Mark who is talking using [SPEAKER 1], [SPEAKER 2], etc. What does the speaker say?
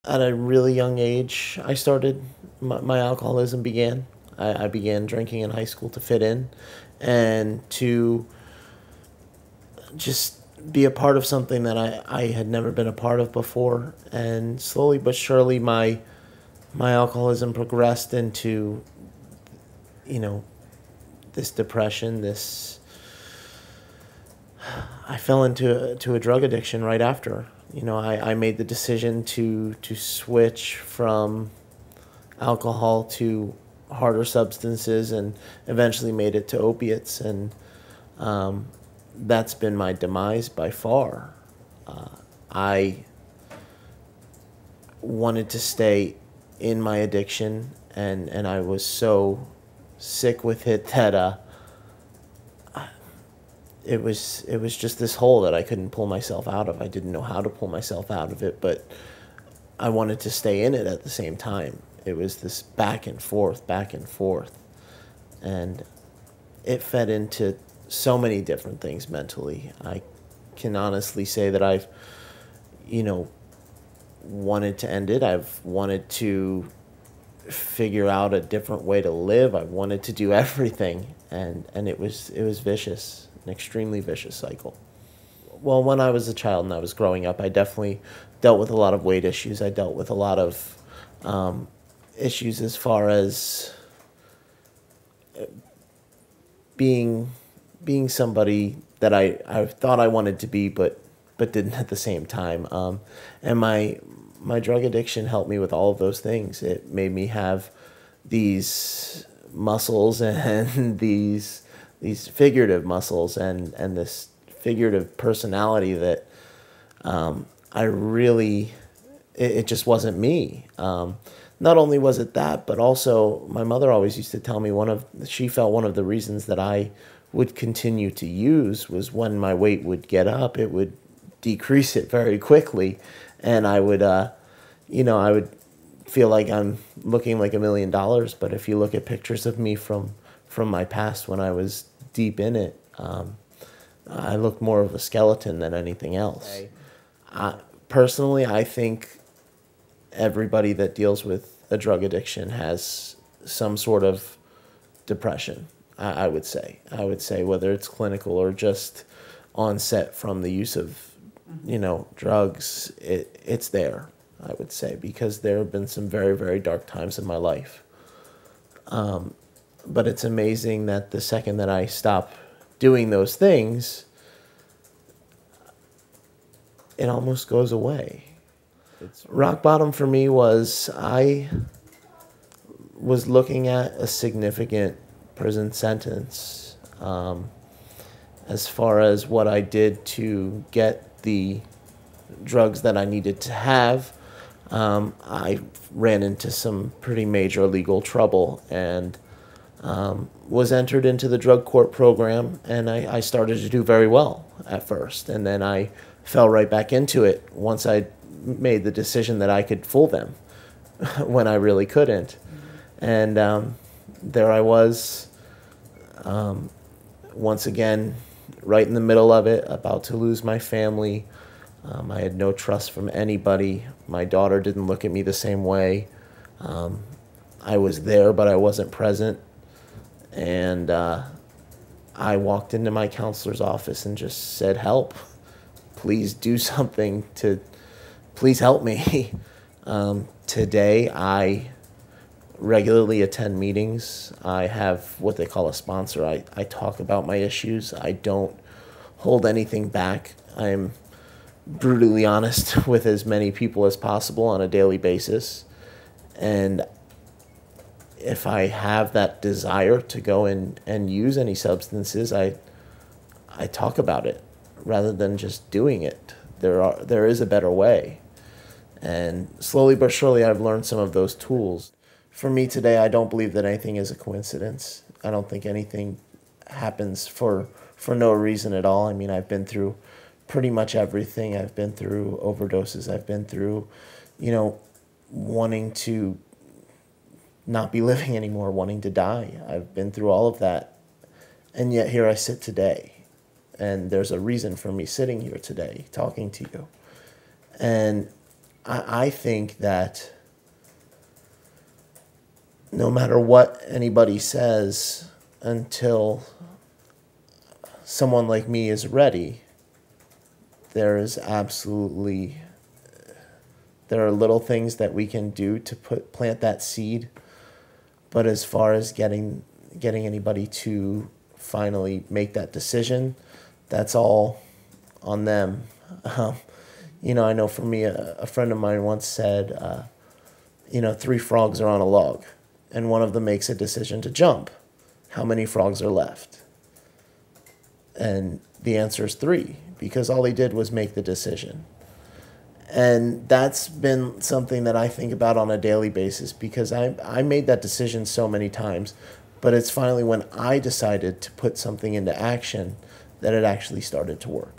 [SPEAKER 1] at a really young age, my alcoholism began. I began drinking in high school to fit in and to just be a part of something that I had never been a part of before. And slowly but surely, my alcoholism progressed into, you know, this depression, I fell into a drug addiction right after. I made the decision to switch from alcohol to harder substances and eventually made it to opiates. And that's been my demise by far. I wanted to stay in my addiction, and I was so sick with it that it was just this hole that I couldn't pull myself out of. I didn't know how to pull myself out of it, but I wanted to stay in it at the same time. It was this back and forth, and it fed into so many different things mentally. I can honestly say that I've, wanted to end it. I've wanted to figure out a different way to live. I wanted to do everything, and it was vicious, an extremely vicious cycle. Well, when I was a child and I was growing up, I definitely dealt with a lot of weight issues. I dealt with a lot of issues as far as being somebody that I thought I wanted to be, but didn't at the same time. And my drug addiction helped me with all of those things. It made me have these muscles and these figurative muscles and this figurative personality that I really, it just wasn't me. Not only was it that, but also my mother always used to tell me she felt one of the reasons that I would continue to use was when my weight would get up, it would decrease it very quickly, and I would, I would feel like I'm looking like $1 million. But if you look at pictures of me from my past when I was deep in it, I look more of a skeleton than anything else. Personally, I think everybody that deals with a drug addiction has some sort of depression. I would say whether it's clinical or just onset from the use of, drugs, it's there, I would say, because there have been some very, very dark times in my life. But it's amazing that the second that I stop doing those things, it almost goes away. Rock bottom for me was I was looking at a significant prison sentence as far as what I did to get the drugs that I needed to have. I ran into some pretty major legal trouble and was entered into the drug court program, and I started to do very well at first, and then I fell right back into it once I made the decision that I could fool them when I really couldn't. And there I was, once again, right in the middle of it, about to lose my family. I had no trust from anybody. My daughter didn't look at me the same way. I was there, but I wasn't present. And I walked into my counselor's office and just said, "Help. Please do something please help me." Today, I regularly attend meetings. I have what they call a sponsor. I talk about my issues. I don't hold anything back. I'm brutally honest with as many people as possible on a daily basis. And if I have that desire to go and use any substances, I talk about it rather than just doing it. There is a better way. And slowly but surely, I've learned some of those tools. For me today, I don't believe that anything is a coincidence. I don't think anything happens for no reason at all. I mean, I've been through pretty much everything. I've been through overdoses. I've been through, wanting to not be living anymore, wanting to die. I've been through all of that. And yet here I sit today. And there's a reason for me sitting here today talking to you. And I think that no matter what anybody says, until someone like me is ready, there are little things that we can do to plant that seed. But as far as getting anybody to finally make that decision, that's all on them. I know for me, a friend of mine once said, 3 frogs are on a log, and one of them makes a decision to jump. How many frogs are left? And the answer is 3, because all he did was make the decision. And that's been something that I think about on a daily basis, because I made that decision so many times, but it's finally when I decided to put something into action that it actually started to work.